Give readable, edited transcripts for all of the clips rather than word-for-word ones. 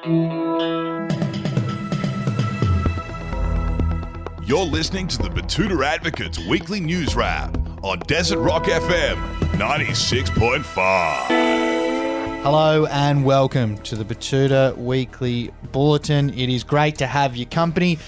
You're listening to the Betoota Advocates Weekly News Wrap on Desert Rock FM 96.5. Hello and welcome to the Betoota Weekly Bulletin. It is great to have your company.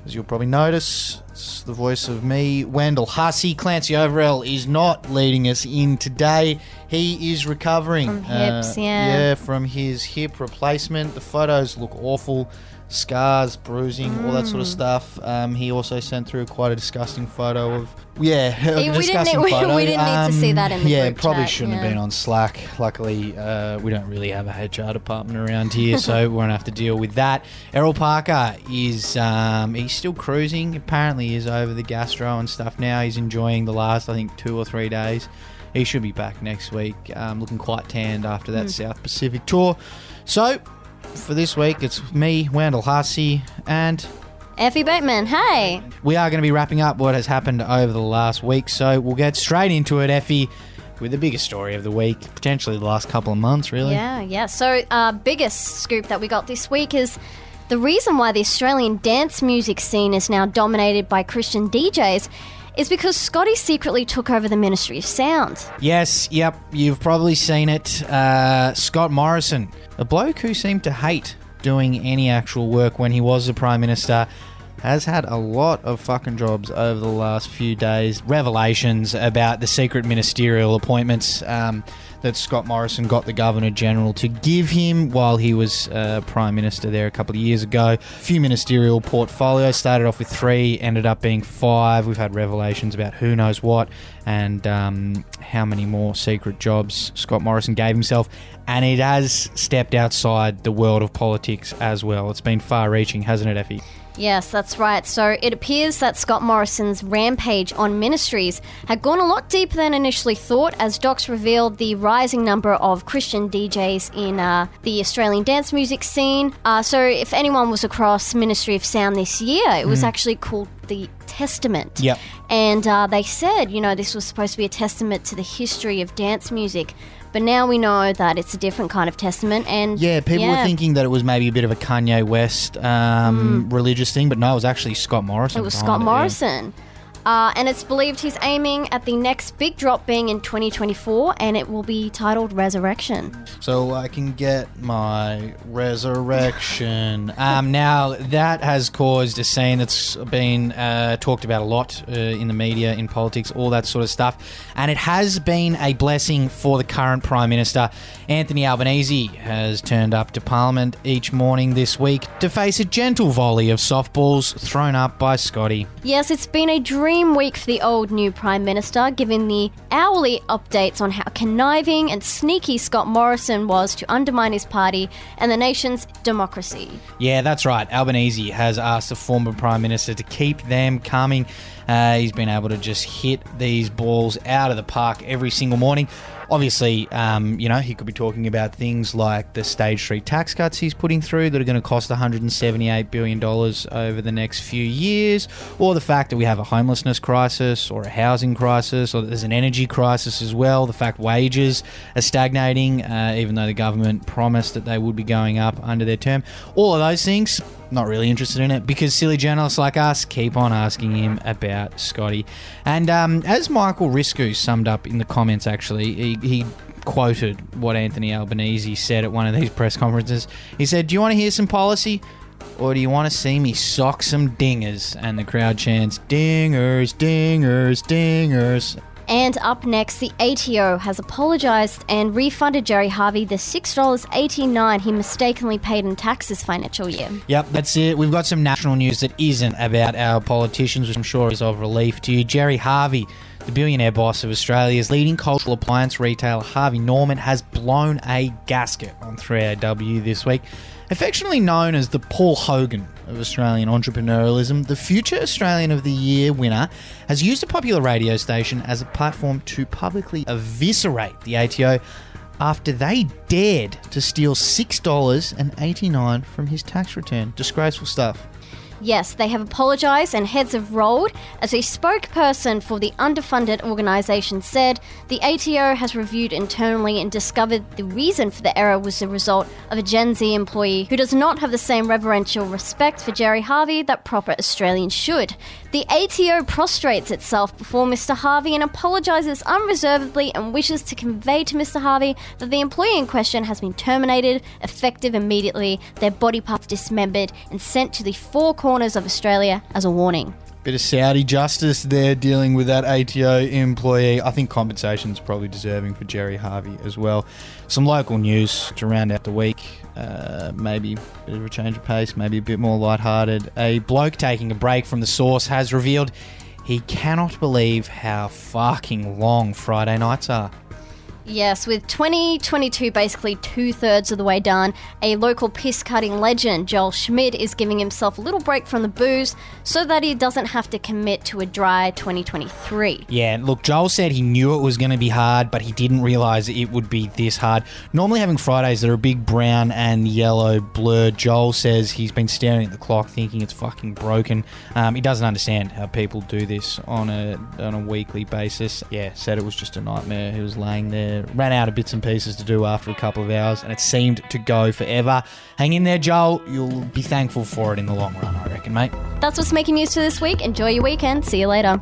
As you'll probably notice, it's the voice of me, Wendell. Hussey. Clancy Overell is not leading us in today. He is recovering. From hips, yeah, from his hip replacement. The photos look awful. Scars, bruising, all that sort of stuff. He also sent through quite a disgusting photo of... We didn't need to see that in the group chat. Probably shouldn't have been on Slack. Luckily, we don't really have a HR department around here, so we won't have to deal with that. Errol Parker is he's still cruising. Apparently he's over the gastro and stuff now. He's enjoying the last, I think, 2 or 3 days. He should be back next week, looking quite tanned after that South Pacific tour. So... for this week, it's me, Wendell Hussey, and... Effie Bateman, hey! We are going to be wrapping up what has happened over the last week, so we'll get straight into it, Effie, with the biggest story of the week, potentially the last couple of months, really. Yeah. So, biggest scoop that we got this week is the reason why the Australian dance music scene is now dominated by Christian DJs is because Scotty secretly took over the Ministry of Sound. Yes, yep, you've probably seen it. Scott Morrison, a bloke who seemed to hate doing any actual work when he was the Prime Minister, has had a lot of fucking jobs over the last few days. Revelations about the secret ministerial appointments that Scott Morrison got the Governor-General to give him while he was Prime Minister there a couple of years ago. A few ministerial portfolios, started off with 3, ended up being 5. We've had revelations about who knows what and how many more secret jobs Scott Morrison gave himself. And it has stepped outside the world of politics as well. It's been far-reaching, hasn't it, Effie? Yes, that's right. So it appears that Scott Morrison's rampage on ministries had gone a lot deeper than initially thought, as docs revealed the rising number of Christian DJs in the Australian dance music scene. So if anyone was across Ministry of Sound this year, it was actually called the Testament. Yep. And they said, this was supposed to be a testament to the history of dance music. But now we know that it's a different kind of testament. And people were thinking that it was maybe a bit of a Kanye West religious thing, but no, it was actually Scott Morrison. It was Scott Morrison. And it's believed he's aiming at the next big drop being in 2024, and it will be titled Resurrection. So I can get my resurrection. Now, that has caused a scene that's been talked about a lot in the media, in politics, all that sort of stuff. And it has been a blessing for the current Prime Minister. Anthony Albanese has turned up to Parliament each morning this week to face a gentle volley of softballs thrown up by Scotty. Yes, it's been a dream week for the old new Prime Minister, given the hourly updates on how conniving and sneaky Scott Morrison was to undermine his party and the nation's democracy. Yeah, that's right. Albanese has asked the former Prime Minister to keep them coming. He's been able to just hit these balls out of the park every single morning. Obviously, he could be talking about things like the Stage 3 tax cuts he's putting through that are going to cost $178 billion over the next few years, or the fact that we have a homelessness crisis or a housing crisis, or there's an energy crisis as well, the fact wages are stagnating, even though the government promised that they would be going up under their term. All of those things, not really interested in it, because silly journalists like us keep on asking him about Scotty. And as Michael Risku summed up in the comments, actually, he quoted what Anthony Albanese said at one of these press conferences. He said, "Do you want to hear some policy? Or do you want to see me sock some dingers?" And the crowd chants, "Dingers, dingers, dingers." And up next, the ATO has apologised and refunded Jerry Harvey the $6.89 he mistakenly paid in tax this financial year. Yep, that's it. We've got some national news that isn't about our politicians, which I'm sure is of relief to you. Jerry Harvey, the billionaire boss of Australia's leading cultural appliance retailer, Harvey Norman, has blown a gasket on 3AW this week. Affectionately known as the Paul Hogan of Australian entrepreneurialism, the future Australian of the Year winner has used a popular radio station as a platform to publicly eviscerate the ATO after they dared to steal $6.89 from his tax return. Disgraceful stuff. Yes, they have apologised and heads have rolled. As a spokesperson for the underfunded organisation said, the ATO has reviewed internally and discovered the reason for the error was the result of a Gen Z employee who does not have the same reverential respect for Gerry Harvey that proper Australians should. The ATO prostrates itself before Mr. Harvey and apologises unreservedly and wishes to convey to Mr. Harvey that the employee in question has been terminated, effective immediately, their body parts dismembered and sent to the four corners of Australia as a warning. Bit of Saudi justice there dealing with that ATO employee. I think compensation's probably deserving for Gerry Harvey as well. Some local news to round out the week. Maybe a bit of a change of pace, maybe a bit more lighthearted. A bloke taking a break from the Source has revealed he cannot believe how fucking long Friday nights are. Yes, with 2022 basically 2/3 of the way done, a local piss-cutting legend, Joel Schmidt, is giving himself a little break from the booze so that he doesn't have to commit to a dry 2023. Yeah, look, Joel said he knew it was going to be hard, but he didn't realise it would be this hard. Normally having Fridays that are a big brown and yellow blur, Joel says he's been staring at the clock thinking it's fucking broken. He doesn't understand how people do this on a weekly basis. Yeah, said it was just a nightmare. He was laying there, ran out of bits and pieces to do after a couple of hours, and it seemed to go forever. Hang in there, Joel. You'll be thankful for it in the long run, I reckon, mate. That's what's making news for this week. Enjoy your weekend. See you later.